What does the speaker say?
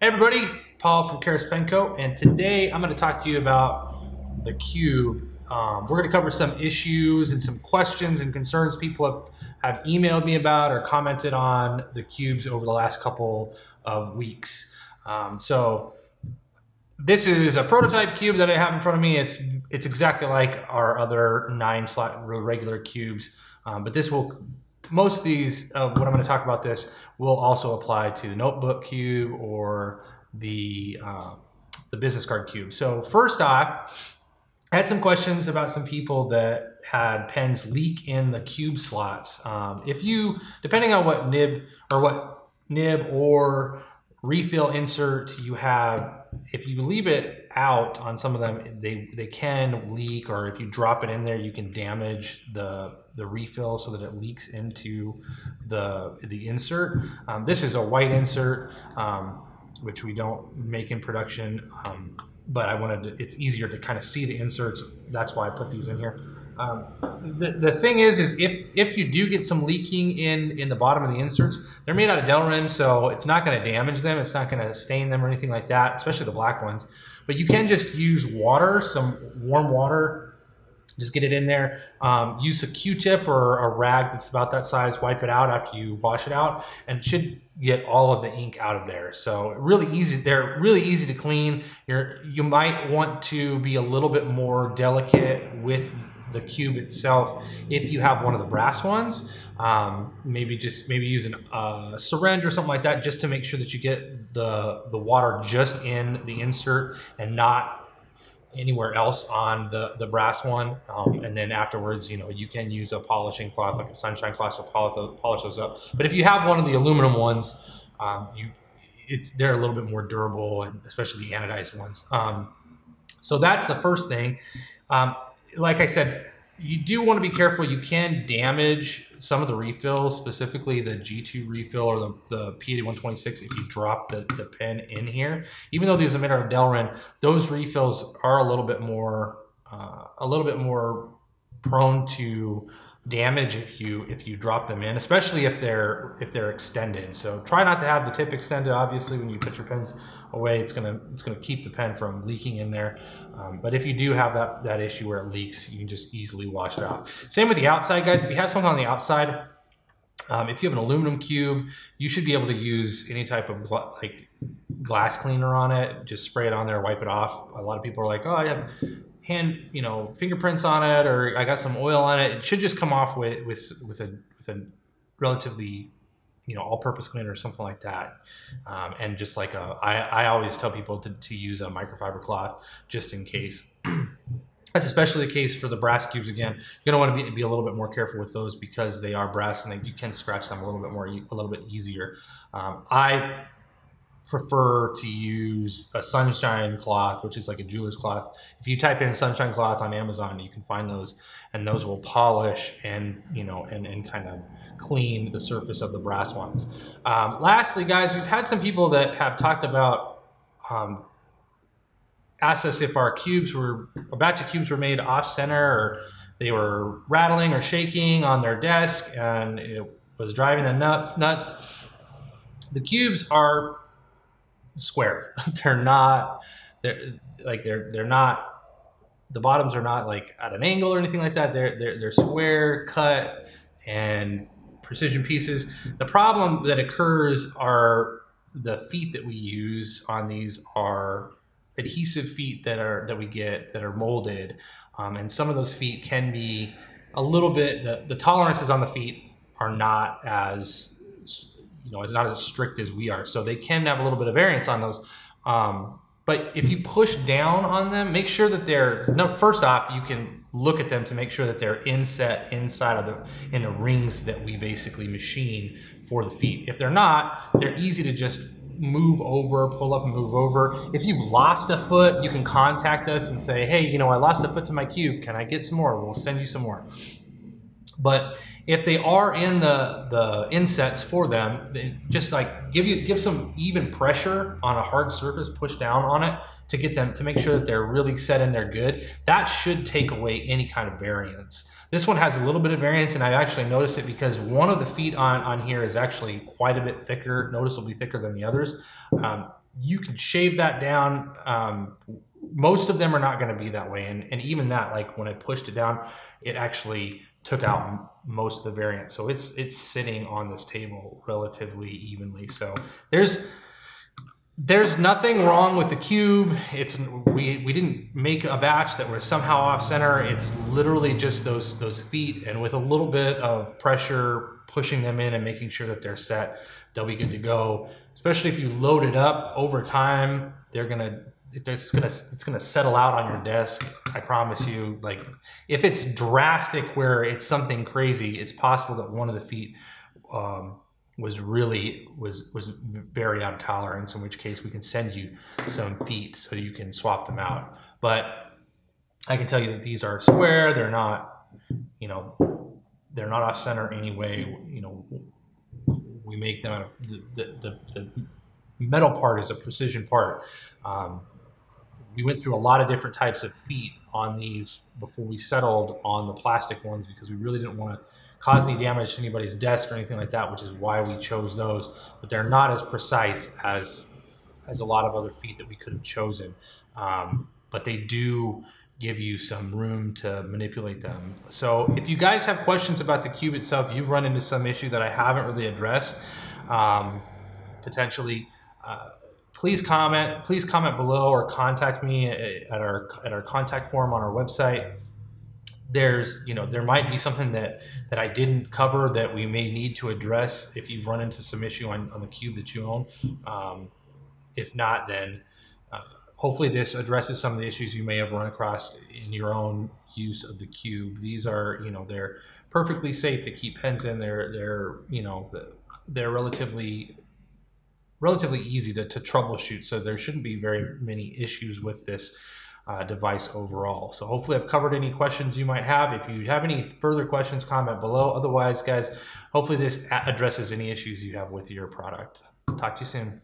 Hey everybody, Paul from Karis Penco, and today I'm going to talk to you about the cube. We're going to cover some issues and some questions and concerns people have emailed me about or commented on the cubes over the last couple of weeks. So this is a prototype cube that I have in front of me. It's exactly like our other 9-slot regular cubes, but most of these, what I'm going to talk about this, will also apply to the notebook cube or the business card cube. So first off, I had some questions about some people that had pens leak in the cube slots. Depending on what nib or refill insert you have, if you leave it out on some of them, they can leak, or if you drop it in there, you can damage the refill so that it leaks into the insert. This is a white insert, which we don't make in production, but it's easier to kind of see the inserts. That's why I put these in here. The thing is if you do get some leaking in the bottom of the inserts, they're made out of Delrin, so it's not going to damage them. It's not going to stain them or anything like that, especially the black ones. But you can just use water, some warm water. Just get it in there. Use a Q-tip or a rag that's about that size. Wipe it out after you wash it out, and it should get all of the ink out of there. So really easy. They're really easy to clean. You might want to be a little bit more delicate with the cube itself if you have one of the brass ones. Maybe use a syringe or something like that, just to make sure that you get the water just in the insert and not anywhere else on the brass one. And then afterwards, you can use a polishing cloth, like a sunshine cloth, to polish those up. But if you have one of the aluminum ones, they're a little bit more durable, and especially the anodized ones. So that's the first thing. Like I said, you do want to be careful. You can damage some of the refills, specifically the G2 refill or the P8126, if you drop the pen in here. Even though these are made out of Delrin, those refills are a little bit more prone to damage if you drop them in, especially if they're extended. So try not to have the tip extended. Obviously, when you put your pens away, it's gonna keep the pen from leaking in there. But if you do have that issue where it leaks, you can just easily wash it out. Same with the outside, guys. If you have something on the outside, if you have an aluminum cube, you should be able to use any type of glass cleaner on it. Just spray it on there, wipe it off. A lot of people are like, oh, I have fingerprints on it, or I got some oil on it. It should just come off with a relatively, all-purpose cleaner or something like that. And just like I always tell people to use a microfiber cloth just in case. That's especially the case for the brass cubes. Again, you're gonna want to be a little bit more careful with those because they are brass, and you can scratch them a little bit easier. I prefer to use a sunshine cloth, which is like a jeweler's cloth. If you type in sunshine cloth on Amazon, you can find those, and those will polish and kind of clean the surface of the brass ones. Lastly, guys, we've had some people that have talked about, asked us if a batch of cubes were made off center, or they were rattling or shaking on their desk and it was driving them nuts. The cubes are square. They're not, the bottoms are not like at an angle or anything like that. They're square cut and precision pieces. The problem that occurs are the feet that we use on these are adhesive feet that we get that are molded, and some of those feet can be a little bit, the tolerances on the feet are not as, it's not as strict as we are, so they can have a little bit of variance on those. But if you push down on them, make sure that first off, you can look at them to make sure that they're inset inside of in the rings that we basically machine for the feet. If they're not, they're easy to just move over, pull up and move over. If you've lost a foot, you can contact us and say, hey, I lost a foot to my cube. Can I get some more? We'll send you some more. But if they are in the insets for them, just like give some even pressure on a hard surface, push down on it to get them, to make sure that they're really set in there good. That should take away any kind of variance. This one has a little bit of variance, and I actually noticed it because one of the feet on here is actually quite a bit thicker, noticeably thicker than the others. you can shave that down. Most of them are not going to be that way, and even that, like when I pushed it down, it actually took out most of the variant. So it's sitting on this table relatively evenly. So there's nothing wrong with the cube. We didn't make a batch that was somehow off center. It's literally just those feet, and with a little bit of pressure pushing them in and making sure that they're set, they'll be good to go. Especially if you load it up over time, it's gonna settle out on your desk. I promise you. Like if it's drastic where it's something crazy, it's possible that one of the feet was very out of tolerance, in which case we can send you some feet so you can swap them out. But I can tell you that these are square. They're not, they're not off center anyway. We make them out of the metal part is a precision part. We went through a lot of different types of feet on these before we settled on the plastic ones, because we really didn't want to cause any damage to anybody's desk or anything like that, which is why we chose those. But they're not as precise as a lot of other feet that we could have chosen. But they do give you some room to manipulate them. So if you guys have questions about the cube itself, you've run into some issue that I haven't really addressed, potentially, please comment below or contact me at our contact form on our website. There might be something that I didn't cover that we may need to address if you've run into some issue on the cube that you own. If not, then hopefully this addresses some of the issues you may have run across in your own use of the cube. These are, they're perfectly safe to keep pens in. They're relatively easy to troubleshoot, so there shouldn't be very many issues with this device overall. So hopefully I've covered any questions you might have. If you have any further questions, comment below. Otherwise, guys, hopefully this addresses any issues you have with your product. Talk to you soon.